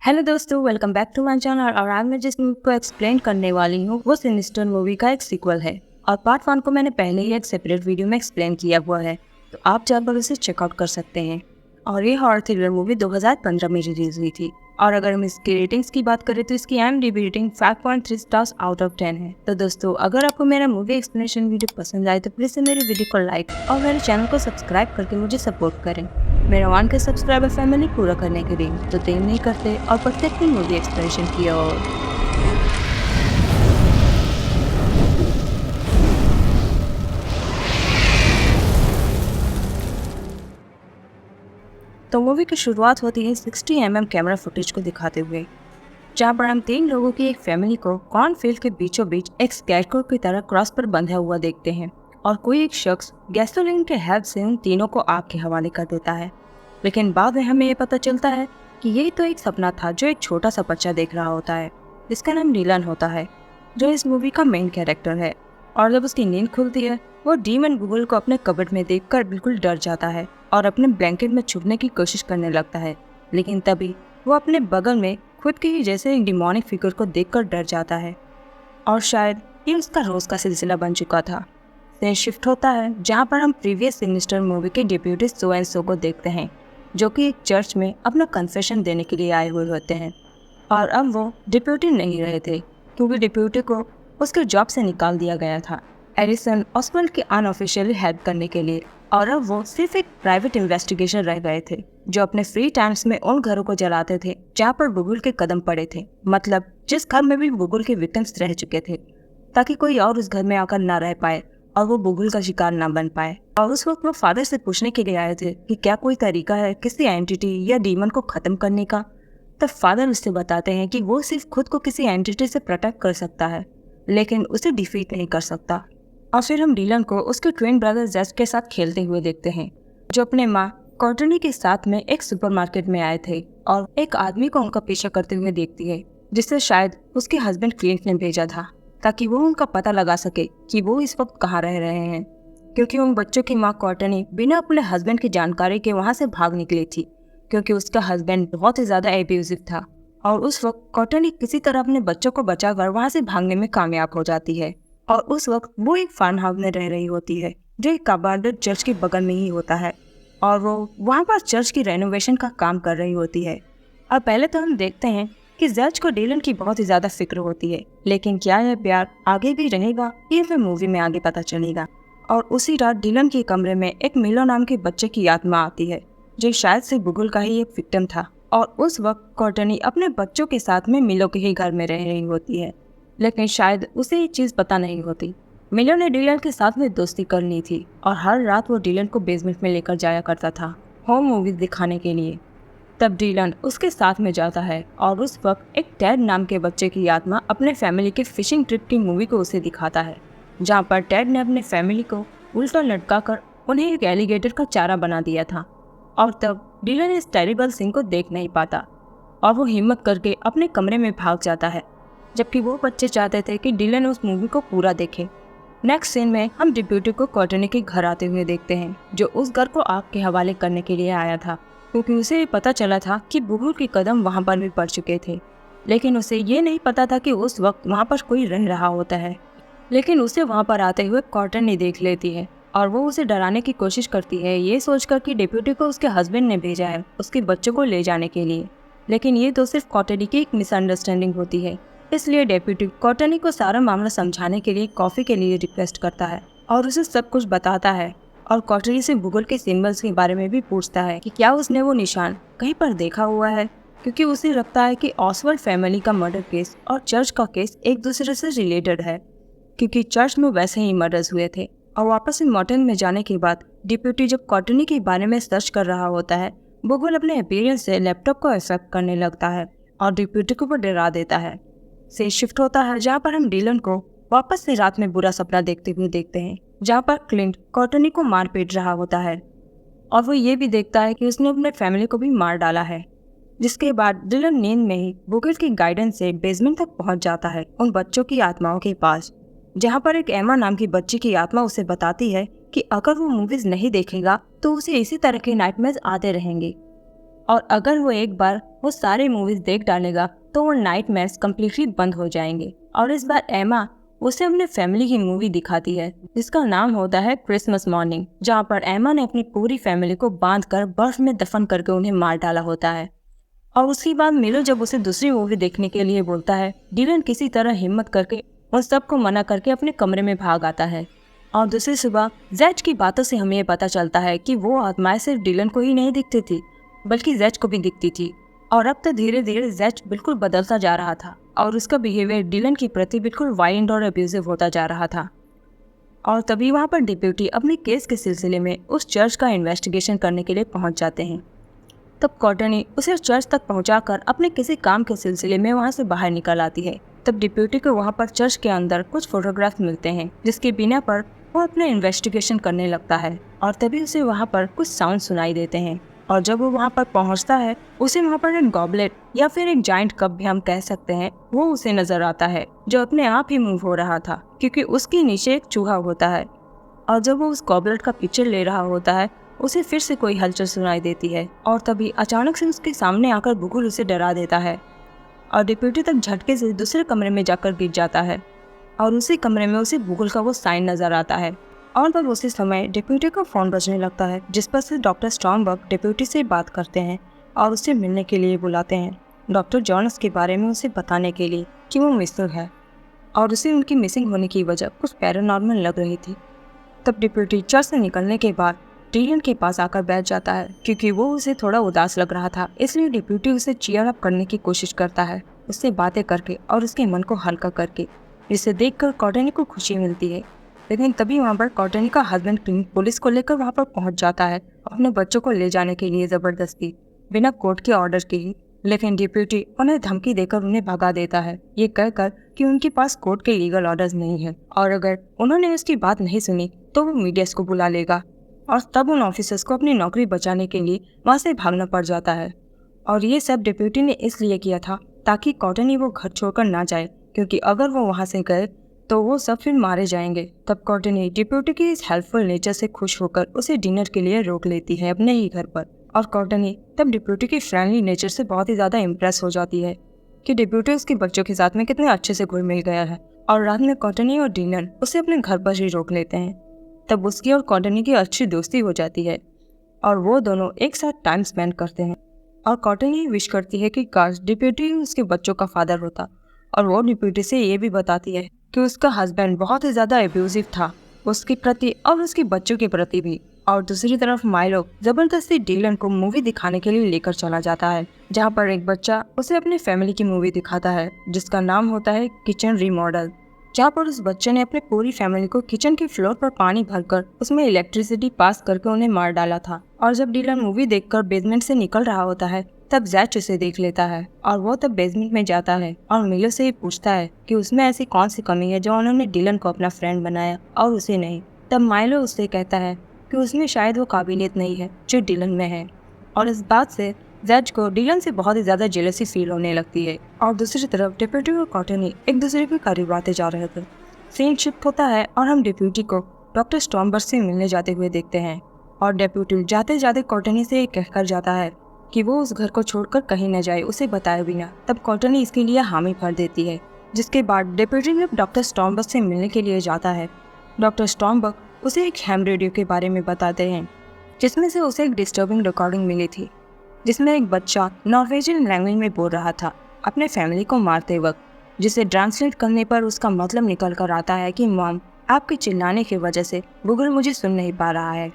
Hello दोस्तों, welcome back to my channel. और आज मैं जिस मूवी को एक्सप्लेन करने वाली हूँ वो सिनिस्टर मूवी का एक सीक्वल है। और पार्ट 1 को मैंने पहले ही एक सेपरेट वीडियो में एक्सप्लेन किया हुआ है, तो आप जाकर उसे चेकआउट कर सकते हैं। और ये हॉरर थ्रिलर मूवी 2015 में रिलीज हुई थी। और अगर हम इसकी रेटिंग्स की बात करें तो इसकी IMDb rating 5.3 stars out of 10 है। तो दोस्तों, अगर आपको मेरा मूवी एक्सप्लेनेशन वीडियो पसंद आए तो प्लीज मेरे वीडियो को लाइक और मेरे चैनल को सब्सक्राइब करके मुझे सपोर्ट करें मेरा 1 के सब्सक्राइबर फैमिली पूरा करने के लिए। तो देर नहीं करते और बढ़ते अपनी मूवी एक्सप्लेनेशन की ओर। तो मूवी की शुरुआत होती है 60 mm कैमरा फुटेज को दिखाते हुए, जहाँ पर हम 3 लोगों की एक फैमिली को कॉर्नफील्ड के बीचों बीच एक स्कैरक्रो की तरह क्रॉस पर बंधा हुआ देखते हैं। और कोई एक शख्स गैसोलीन के हेल्प से उन तीनों को आग के हवाले कर देता है। लेकिन बाद में हमें ये पता चलता है कि यही तो एक सपना था जो एक छोटा सा बच्चा देख रहा होता है, जिसका नाम डीलन होता है, जो इस मूवी का मेन कैरेक्टर है। और जब उसकी नींद खुलती है, वो डीमन गूगल को अपने कबर्ड में देखकर बिल्कुल डर जाता है और अपने ब्लैंकेट में छुपने की कोशिश करने लगता है। लेकिन तभी वो अपने बगल में खुद के ही जैसे एक डिमोनिक फिगर को देखकर डर जाता है। और शायद ये उसका रोज का सिलसिला बन चुका था। फिर शिफ्ट होता है जहाँ पर हम प्रीवियस सिनिस्टर मूवी के डिप्यूटी सो एंड सो को देखते हैं, जो कि एक चर्च में अपना कन्फेशन देने के लिए आए हुए होते हैं। और अब वो डिप्यूटी नहीं रहे थे, क्योंकि डिप्यूटी को उसके जॉब से निकाल दिया गया था एडिसन ऑसवाल्ड की अनऑफिशियली हेल्प करने के लिए। और अब वो सिर्फ एक प्राइवेट इन्वेस्टिगेशन रह गए थे, जो अपने फ्री टाइम्स में उन घरों को जलाते थे जहाँ पर बुगुल के कदम पड़े थे, मतलब जिस घर में भी बुगुल के विक्टिम्स रह चुके थे, ताकि कोई और उस घर में आकर ना रह पाए और वो बुगुल का शिकार ना बन पाए। और उस वक्त वो फादर से पूछने के लिए आए थे कि क्या कोई तरीका है किसी एंटिटी या डीमन को खत्म करने का। तब फादर उससे बताते हैं कि वो सिर्फ खुद को किसी एंटिटी से प्रोटेक्ट कर सकता है, लेकिन उसे डिफीट नहीं कर सकता। और फिर हम डीलन को उसके ट्विन ब्रदर जेस्ट के साथ खेलते हुए देखते हैं, जो अपने माँ कॉर्टनी के साथ में एक सुपरमार्केट में आए थे और एक आदमी को उनका पीछा करते हुए देखती है, जिसे शायद उसके हस्बैंड क्लिंट ने भेजा था, ताकि वो उनका पता लगा सके कि वो इस वक्त कहाँ रह रहे हैं। क्योंकि उन बच्चों की माँ कॉर्टनी बिना अपने हस्बैंड की जानकारी के वहाँ से भाग निकली थी, क्योंकि उसका हस्बैंड बहुत ही ज़्यादा एब्यूजिव था। और उस वक्त कॉर्टनी किसी तरह अपने बच्चों को बचाकर वहाँ से भागने में कामयाब हो जाती है। और उस वक्त वो एक फार्म हाउस में रह रही होती है, जो एक अबांडन्ड चर्च के बगल में ही होता है। और वो वहाँ पर चर्च की रेनोवेशन का काम कर रही होती है। और पहले तो हम देखते हैं कि जज को डीलन की बहुत ही ज़्यादा फिक्र होती है, लेकिन क्या यह प्यार आगे भी रहेगा ये हमें मूवी में आगे पता चलेगा। और उसी रात डीलन के कमरे में एक मिलो नाम के बच्चे की आत्मा आती है, जो शायद से बुगुल का ही एक विक्टिम था। और उस वक्त कॉर्टनी अपने बच्चों के साथ में मिलो के ही घर में रह रही होती है, लेकिन शायद उसे ये चीज़ पता नहीं होती। मिलो ने डीलन के साथ में दोस्ती कर ली थी और हर रात वो डीलन को बेसमेंट में लेकर जाया करता था होम मूवीज दिखाने के लिए। तब डीलन उसके साथ में जाता है और उस वक्त एक टैड नाम के बच्चे की आत्मा अपने फैमिली के फिशिंग ट्रिप की मूवी को उसे दिखाता है, जहाँ पर टैड ने अपने फैमिली को उल्टा लटकाकर उन्हें एक एलिगेटर का चारा बना दिया था। और तब डीलन इस टेरिबल सीन को देख नहीं पाता और वो हिम्मत करके अपने कमरे में भाग जाता है, जबकि वो बच्चे चाहते थे कि डीलन उस मूवी को पूरा देखे। नेक्स्ट सीन में हम डिप्यूटी को कॉर्टनी के घर आते हुए देखते हैं, जो उस घर को आग के हवाले करने के लिए आया था, क्योंकि उसे ये पता चला था कि बुगुल के कदम वहाँ पर भी पड़ चुके थे। लेकिन उसे ये नहीं पता था कि उस वक्त वहाँ पर कोई रह रहा होता है। लेकिन उसे वहाँ पर आते हुए कॉर्टनी देख लेती है और वो उसे डराने की कोशिश करती है, ये सोचकर कि डिप्यूटी को उसके हस्बैंड ने भेजा है उसके बच्चों को ले जाने के लिए। लेकिन ये तो सिर्फ कॉर्टनी की एक मिसअंडरस्टैंडिंग होती है। इसलिए डेप्यूटी कॉर्टनी को सारा मामला समझाने के लिए कॉफ़ी के लिए रिक्वेस्ट करता है और उसे सब कुछ बताता है। और कॉर्टनी से बुगुल के सिंबल्स के बारे में भी पूछता है कि क्या उसने वो निशान कहीं पर देखा हुआ है, क्योंकि उसे लगता है कि ऑसवाल्ड फैमिली का मर्डर केस और चर्च का केस एक दूसरे से रिलेटेड है, क्योंकि चर्च में वैसे ही मर्डर्स हुए थे। और वापस से मॉर्टन में जाने के बाद डिप्यूटी जब कॉर्टनी के बारे में सर्च कर रहा होता है, बुगुल अपने अपीयरेंस से लैपटॉप को इफेक्ट करने लगता है और डिप्यूटी को डरा देता है। से शिफ्ट होता है जहाँ पर हम डीलन को वापस से रात में बुरा सपना देखते हुए देखते हैं, जहाँ पर क्लिंट कॉर्टनी को मार पीट रहा होता है और वो ये भी देखता है कि उसने अपने फैमिली को भी मार डाला है। जिसके बाद डीलन नींद में ही बुगुल की गाइडेंस से बेसमेंट तक पहुँच जाता है उन बच्चों की आत्माओं के पास, जहाँ पर एक एमा नाम की बच्ची की आत्मा उसे बताती है कि अगर वो मूवीज नहीं देखेगा तो उसे इसी तरह के नाइटमेयर्स आते रहेंगे। और अगर वो एक बार वो सारे मूवीज देख डालेगा तो वो नाइटमेयर्स कम्प्लीटली बंद हो जाएंगे। और इस बार एमा उसे अपने फैमिली की मूवी दिखाती है जिसका नाम होता है क्रिसमस मॉर्निंग, जहाँ पर एमा ने अपनी पूरी फैमिली को बांध कर बर्फ में दफन करके उन्हें मार डाला होता है। और उसके बाद मिलो जब उसे दूसरी मूवी देखने के लिए बोलता है, डिलन किसी तरह हिम्मत करके उन सबको मना करके अपने कमरे में भाग आता है। और दूसरी सुबह जैज की बातों से हमें ये पता चलता है कि वो आत्माएं सिर्फ डिलन को ही नहीं दिखती थी बल्कि जैज को भी दिखती थी। और अब तो धीरे धीरे जैज बिल्कुल बदलता जा रहा था और उसका बिहेवियर डिलन के प्रति बिल्कुल वायलेंट और अब्यूजिव होता जा रहा था। और तभी वहाँ पर डिप्यूटी अपने केस के सिलसिले में उस चर्च का इन्वेस्टिगेशन करने के लिए पहुँच जाते हैं। तब कॉर्टनी उसे चर्च तक पहुंचाकर अपने किसी काम के सिलसिले में वहां से बाहर निकल आती है। तब डिप्यूटी को वहां पर चर्च के अंदर कुछ फोटोग्राफ मिलते हैं जिसके बिना पर वो अपने इन्वेस्टिगेशन करने लगता है। और तभी उसे वहां पर कुछ साउंड सुनाई देते हैं और जब वो वहां पर पहुंचता है उसे वहां पर एक गॉबलेट या फिर एक जाइंट कप भी हम कह सकते हैं वो उसे नजर आता है जो अपने आप ही मूव हो रहा था क्योंकि उसके नीचे एक चूहा होता है। और जब वो उस गॉबलेट का पिक्चर ले रहा होता है उसे फिर से कोई हलचल सुनाई देती है और तभी अचानक से उसके सामने आकर बुगुल उसे डरा देता है और डिप्यूटी तक झटके से दूसरे कमरे में जाकर गिर जाता है। और उसी कमरे में उसे बुगुल का वो साइन नजर आता है। और तब उसी समय डिप्यूटी का फोन बजने लगता है जिस पर से डॉक्टर स्टॉर्मबर्ग डिप्यूटी से बात करते हैं और उसे मिलने के लिए बुलाते हैं डॉक्टर जॉनस के बारे में उसे बताने के लिए कि वो मिसिंग है और उसे उनकी मिसिंग होने की वजह कुछ पैरानॉर्मल लग रही थी। तब डिप्यूटी चर्च से निकलने के बाद डिलन के पास आकर बैठ जाता है क्योंकि वो उसे थोड़ा उदास लग रहा था, इसलिए डिप्यूटी उसे चीयर अप करने की कोशिश करता है, उससे बातें करके और उसके मन को हल्का करके, जिसे देखकर कॉर्टनी को खुशी मिलती है। लेकिन तभी वहाँ पर कॉर्टनी का हस्बैंड क्लिंट पुलिस को लेकर वहाँ पर पहुँच जाता है अपने बच्चों को ले जाने के लिए जबरदस्ती बिना कोर्ट के ऑर्डर के ही। लेकिन डिप्यूटी उन्हें धमकी देकर उन्हें भगा देता है ये कहकर कि उनके पास कोर्ट के लीगल ऑर्डर्स नहीं है और अगर उन्होंने उसकी बात नहीं सुनी तो वो मीडिया को बुला लेगा। और तब उन ऑफिसर्स को अपनी नौकरी बचाने के लिए वहाँ से भागना पड़ जाता है। और ये सब डिप्यूटी ने इसलिए किया था ताकि कॉर्टनी वो घर छोड़कर ना जाए क्योंकि अगर वो वहाँ से गए तो वो सब फिर मारे जाएंगे। तब कॉर्टनी डिप्यूटी की इस हेल्पफुल नेचर से खुश होकर उसे डिनर के लिए रोक लेती है अपने ही घर पर। और कॉर्टनी तब डिप्यूटी की फ्रेंडली नेचर से बहुत ही ज़्यादा इम्प्रेस हो जाती है कि डिप्यूटी उसके बच्चों के साथ में कितने अच्छे से घुल मिल गया है। और रात में कॉर्टनी और डिनर उसे अपने घर पर ही रोक लेते हैं। तब उसकी और कॉर्टनी की अच्छी दोस्ती हो जाती है और वो दोनों एक साथ टाइम स्पेंड करते हैं। और कॉर्टनी विश करती है कि काश डिप्यूटी उसके बच्चों का फादर होता। और वो डिप्यूटी से ये भी बताती है कि उसका हस्बैंड बहुत ही ज़्यादा एब्यूजिव था उसके प्रति और उसके बच्चों के प्रति भी। और दूसरी तरफ माइलो जबरदस्ती डिलन को मूवी दिखाने के लिए लेकर चला जाता है जहाँ पर एक बच्चा उसे अपनी फैमिली की मूवी दिखाता है जिसका नाम होता है किचन रीमॉडल, जहाँ पर उस बच्चे ने अपने पूरी फैमिली को किचन के फ्लोर पर पानी भरकर उसमें इलेक्ट्रिसिटी पास करके उन्हें मार डाला था। और जब डिलन मूवी देखकर बेसमेंट से निकल रहा होता है तब जैच उसे देख लेता है और वो तब बेसमेंट में जाता है और मिलो से ही पूछता है कि उसमें ऐसी कौन सी कमी है जो उन्होंने डिलन को अपना फ्रेंड बनाया और उसे नहीं। तब माइलो उससे कहता है कि उसमें शायद वो काबिलियत नहीं है जो डिलन में है। और इस बात से जैज को डिलन से बहुत ही ज़्यादा जेलसी फील होने लगती है। और दूसरी तरफ डिप्यूटी और कॉर्टनी एक दूसरे के करीब आते जा रहे थे। सीन शिफ्ट होता है और हम डिप्यूटी को डॉक्टर स्टॉर्मबर्ग से मिलने जाते हुए देखते हैं और डिप्यूटी जाते जाते कॉर्टनी से कहकर जाता है कि वो उस घर को छोड़कर कहीं न जाए उसे बताए बिना। तब कॉर्टनी इसके लिए हामी भर देती है, जिसके बाद डिप्यूटी जब डॉक्टर स्टॉर्मबर्ग से मिलने के लिए जाता है डॉक्टर स्टॉर्मबर्ग उसे एक हैम रेडियो के बारे में बताते हैं जिसमें से उसे एक डिस्टर्बिंग रिकॉर्डिंग मिली थी जिसमें एक बच्चा नॉर्वेजियन लैंग्वेज में बोल रहा था अपने फैमिली को मारते वक्त, जिसे ट्रांसलेट करने पर उसका मतलब निकल कर आता है कि मॉम आपके चिल्लाने की वजह से बुगल मुझे सुन नहीं पा रहा है।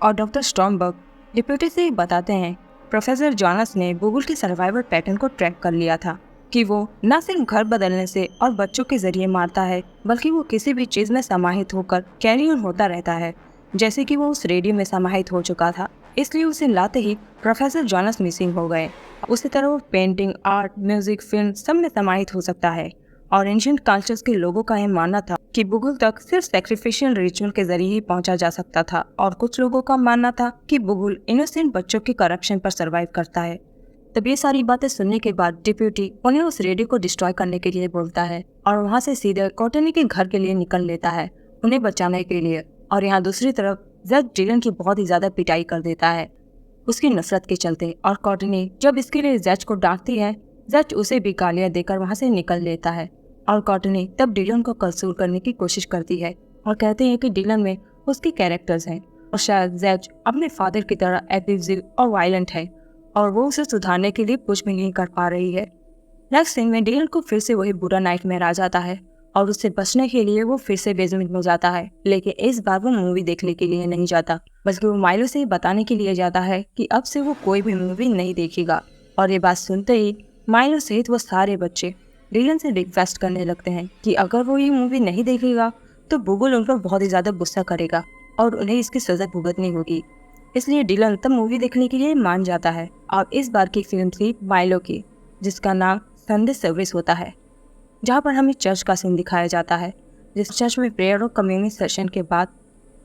और डॉक्टर स्टॉर्मबर्ग डिप्यूटी से बताते हैं प्रोफेसर जॉनस ने बुगल के सर्वाइवल पैटर्न को ट्रैक कर लिया था कि वो न सिर्फ घर बदलने से और बच्चों के जरिए मारता है बल्कि वो किसी भी चीज़ में समाहित होकर कैरी ऑन होता रहता है, जैसे कि वो उस रेडियो में समाहित हो चुका था, इसलिए उसे लाते ही प्रोफेसर जॉनस मिसिंग हो गए। उसी तरह वो पेंटिंग, आर्ट, म्यूजिक, फिल्म सब में समाहित हो सकता है। और एंशिएंट कल्चर्स के लोगों का यह मानना था कि बुगल तक सिर्फ सैक्रिफिशियल रिचुअल के जरिए ही पहुंचा जा सकता था और कुछ लोगों का मानना था कि बुगल इनोसेंट बच्चों के करप्शन पर सर्वाइव करता है। तब ये सारी बातें सुनने के बाद डिप्यूटी उन्हें उस रेडियो को डिस्ट्रॉय करने के लिए बोलता है और वहाँ से सीधे कॉर्टनी के घर के लिए निकल लेता है उन्हें बचाने के लिए। और यहाँ दूसरी तरफ जैक डिलन की बहुत ही ज़्यादा पिटाई कर देता है। उसकी नफरत के चलते। और कॉर्टनी जब इसके लिए जज को डांटती है, जज उसे भी गालियां देकर वहां से निकल लेता है। और कॉर्टनी तब डिलन को कंसोल करने की कोशिश करती है और कहते हैं कि डिलन में उसके कैरेक्टर्स हैं और शायद जज अपने फादर की तरह एब्यूजिव और वायलेंट है और वो उसे सुधारने के लिए कुछ भी नहीं कर पा रही है। नेक्स्ट सीन में डिलन को फिर से वही बुरा नाइटमेयर आ जाता है और उससे बचने के लिए वो फिर से बेसमेंट में जाता है, लेकिन इस बार वो मूवी देखने के लिए नहीं जाता, बल्कि वो माइलो से बताने के लिए जाता है कि अब से वो कोई भी मूवी नहीं देखेगा। और ये बात सुनते ही माइलो सहित वो सारे बच्चे डिलन से रिक्वेस्ट करने लगते हैं कि अगर वो ये मूवी नहीं देखेगा तो बुगुल उन पर बहुत ही ज्यादा गुस्सा करेगा और उन्हें इसकी सजा भुगतनी होगी। इसलिए डिलन तब मूवी देखने के लिए मान जाता है। और इस बार की फिल्म थी माइलो की, जिसका नाम संडे सर्विस होता है, जहाँ पर हमें चर्च का सीन दिखाया जाता है, जिस चर्च में प्रेयर और कम्युनिटी सेशन के बाद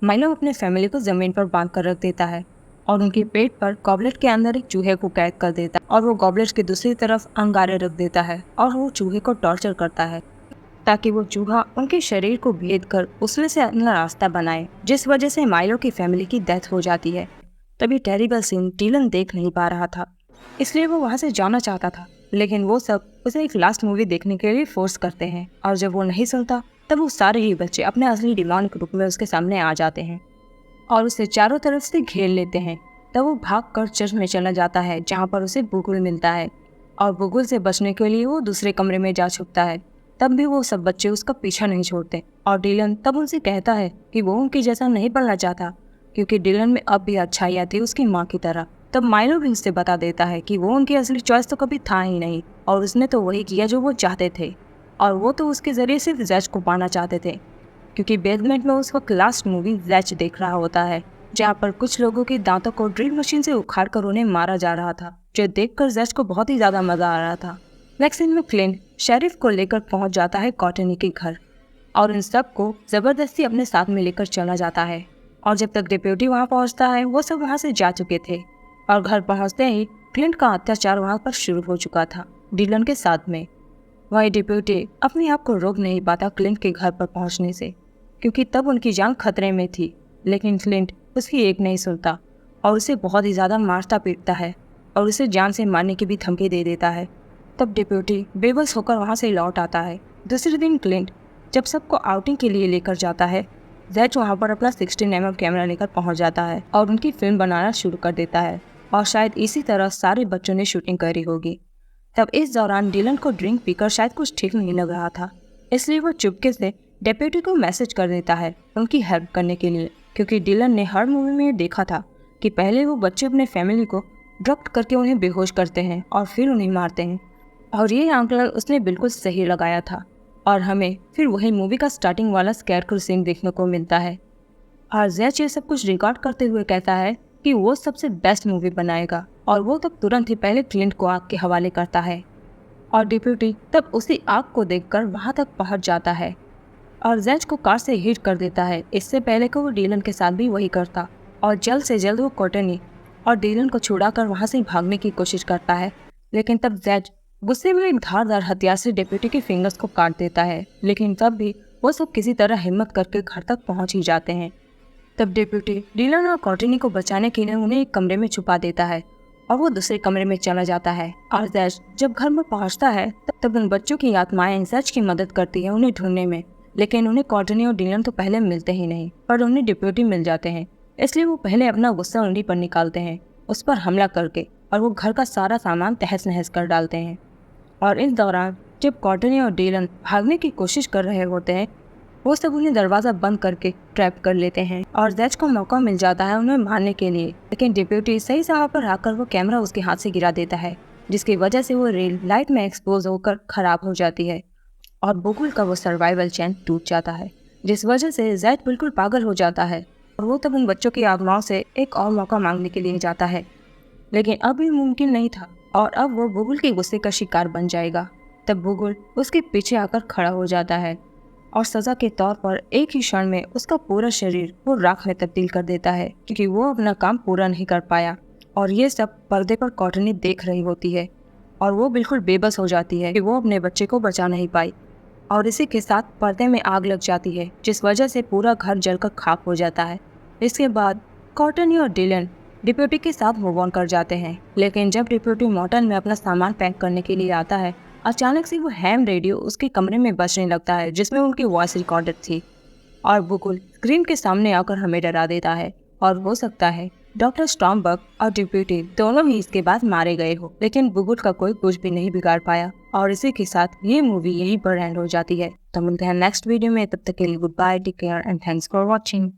माइलो अपने फैमिली को जमीन पर बांध कर रख देता है और उनके पेट पर गॉबलेट के अंदर एक चूहे को कैद कर देता है और वो गॉबलेट की दूसरी तरफ अंगारे रख देता है और वो चूहे को टॉर्चर करता है ताकि वो चूहा उनके शरीर को भेद कर उसमें से अपना रास्ता बनाए, जिस वजह से माइलो की फैमिली की डेथ हो जाती है। तभी टेरिबल सीन डिलन देख नहीं पा रहा था, इसलिए वो वहाँ से जाना चाहता था, लेकिन वो सब उसे एक लास्ट मूवी देखने के लिए फोर्स करते हैं और जब वो नहीं सुनता तब वो सारे ही बच्चे अपने असली डिमांड के रूप में उसके सामने आ जाते हैं और उसे चारों तरफ से घेर लेते हैं। तब वो भागकर चर्च में चला जाता है, जहाँ पर उसे बुगुल मिलता है और बुगुल से बचने के लिए वो दूसरे कमरे में जा छुपता है। तब भी वो सब बच्चे उसका पीछा नहीं छोड़ते और डिलन तब उनसे कहता है कि वो उनकी जैसा नहीं बनना चाहता, क्योंकि डिलन में अब भी अच्छाइयाँ थी उसकी माँ की तरह। तब माइलो भी उससे बता देता है कि वो उनकी असली चॉइस तो कभी था ही नहीं और उसने तो वही किया जो वो चाहते थे और वो तो उसके जरिए सिर्फ जज को पाना चाहते थे, क्योंकि बेसमेंट में उस वक्त लास्ट मूवी जज देख रहा होता है, जहाँ पर कुछ लोगों के दांतों को ड्रिल मशीन से उखाड़ कर उन्हें मारा जा रहा था, जो देखकर जज को बहुत ही ज्यादा मजा आ रहा था। नेक्स्ट सीन में क्लिंट शेरिफ को लेकर पहुंच जाता है कॉर्टनी के घर और इन सब को जबरदस्ती अपने साथ में लेकर चला जाता है। और जब तक डिप्यूटी वहां पहुंचता है वो सब वहां से जा चुके थे और घर पहुंचते ही क्लिंट का अत्याचार वहां पर शुरू हो चुका था डिलन के साथ में। वही डिप्यूटी अपने आप को रोक नहीं पाता क्लिंट के घर पर पहुंचने से, क्योंकि तब उनकी जान खतरे में थी, लेकिन क्लिंट उसकी एक नहीं सुनता और उसे बहुत ही ज़्यादा मारता पीटता है और उसे जान से मारने की भी धमकी दे देता है। तब डिप्यूटी बेबस होकर वहाँ से लौट आता है। दूसरे दिन क्लिंट जब सबको आउटिंग के लिए लेकर जाता है, जैज वहाँ पर अपना 16mm कैमरा लेकर पहुँच जाता है और उनकी फिल्म बनाना शुरू कर देता है और शायद इसी तरह सारे बच्चों ने शूटिंग करी होगी। तब इस दौरान डिलन को ड्रिंक पीकर शायद कुछ ठीक नहीं लग रहा था, इसलिए वो चुपके से डेप्यूटी को मैसेज कर देता है उनकी हेल्प करने के लिए, क्योंकि डिलन ने हर मूवी में देखा था कि पहले वो बच्चे अपने फैमिली को ड्रग करके उन्हें बेहोश करते हैं और फिर उन्हें मारते हैं, और ये आंकड़ा उसने बिल्कुल सही लगाया था और हमें फिर वही मूवी का स्टार्टिंग वाला स्कैरक्रो सीन देखने को मिलता है। और जैज ये सब कुछ रिकॉर्ड करते हुए कहता है कि वो सबसे बेस्ट मूवी बनाएगा और वो तब तुरंत ही पहले क्लिंट को आग के हवाले करता है और डिप्यूटी तब उसी आग को देखकर वहाँ तक पहुँच जाता है और जैज को कार से हिट कर देता है। इससे पहले को वो डिलन के साथ भी वही करता और जल्द से जल्द वो कॉर्टनी और डिलन को छुड़ाकर वहाँ से भागने की कोशिश करता है, लेकिन तब जैज गुस्से में एक धारदार हथियार से डेप्यूटी के फिंगर्स को काट देता है, लेकिन तब भी वो सब किसी तरह हिम्मत करके घर तक पहुंच ही जाते हैं। तब डेप्यूटी डिलन और कॉर्टनी को बचाने के लिए उन्हें एक कमरे में छुपा देता है और वो दूसरे कमरे में चला जाता है। और जैज जब घर में पहुंचता है तब उन बच्चों की आत्माएं जैज की मदद करती है उन्हें ढूंढने में, लेकिन उन्हें कॉर्टनी और डिलन तो पहले मिलते ही नहीं, पर उन्हें डिप्यूटी मिल जाते हैं। इसलिए वो पहले अपना गुस्सा उन्हीं पर निकालते हैं, उस पर हमला करके, और वो घर का सारा सामान तहस नहस कर डालते हैं। और इस दौरान जब कॉर्टनी और डिलन भागने की कोशिश कर रहे होते हैं, वो सब उन्हें दरवाज़ा बंद करके ट्रैप कर लेते हैं और जैज को मौका मिल जाता है उन्हें मारने के लिए, लेकिन डिप्यूटी सही समय पर आकर वो कैमरा उसके हाथ से गिरा देता है, जिसकी वजह से वो रेल लाइट में एक्सपोज होकर खराब हो जाती है और बुगुल का वो सर्वाइवल चैन टूट जाता है, जिस वजह से जैज बिल्कुल पागल हो जाता है और वो तब उन बच्चों की आत्माओं से एक और मौका मांगने के लिए जाता है, लेकिन अब ये मुमकिन नहीं था और अब वो बुगुल के गुस्से का शिकार बन जाएगा। तब बुगुल उसके पीछे आकर खड़ा हो जाता है और सज़ा के तौर पर एक ही क्षण में उसका पूरा शरीर वो राख में तब्दील कर देता है, क्योंकि वो अपना काम पूरा नहीं कर पाया। और ये सब पर्दे पर कॉर्टनी देख रही होती है और वो बिल्कुल बेबस हो जाती है कि वो अपने बच्चे को बचा नहीं पाई, और इसी के साथ पर्दे में आग लग जाती है, जिस वजह से पूरा घर जलकर खाक हो जाता है। इसके बाद कॉर्टनी और डिलन डिप्यूटी के साथ मूव ऑन कर जाते हैं। लेकिन जब डिप्यूटी मोटल में अपना सामान पैक करने के लिए आता है, अचानक से वो हैम रेडियो उसके कमरे में बजने लगता है जिसमें उनकी वॉइस रिकॉर्डेड थी और बुकुल स्क्रीन के सामने आकर हमें डरा देता है। और हो सकता है डॉक्टर स्टॉर्मबर्ग और डिप्यूटी दोनों ही इसके बाद मारे गए हो, लेकिन बुकुल का कोई कुछ भी नहीं बिगाड़ पाया। और इसी के साथ ये मूवी यहीं पर एंड हो जाती है। तो मिलते हैं नेक्स्ट वीडियो में, तब तक के लिए goodbye, take care and thanks for watching.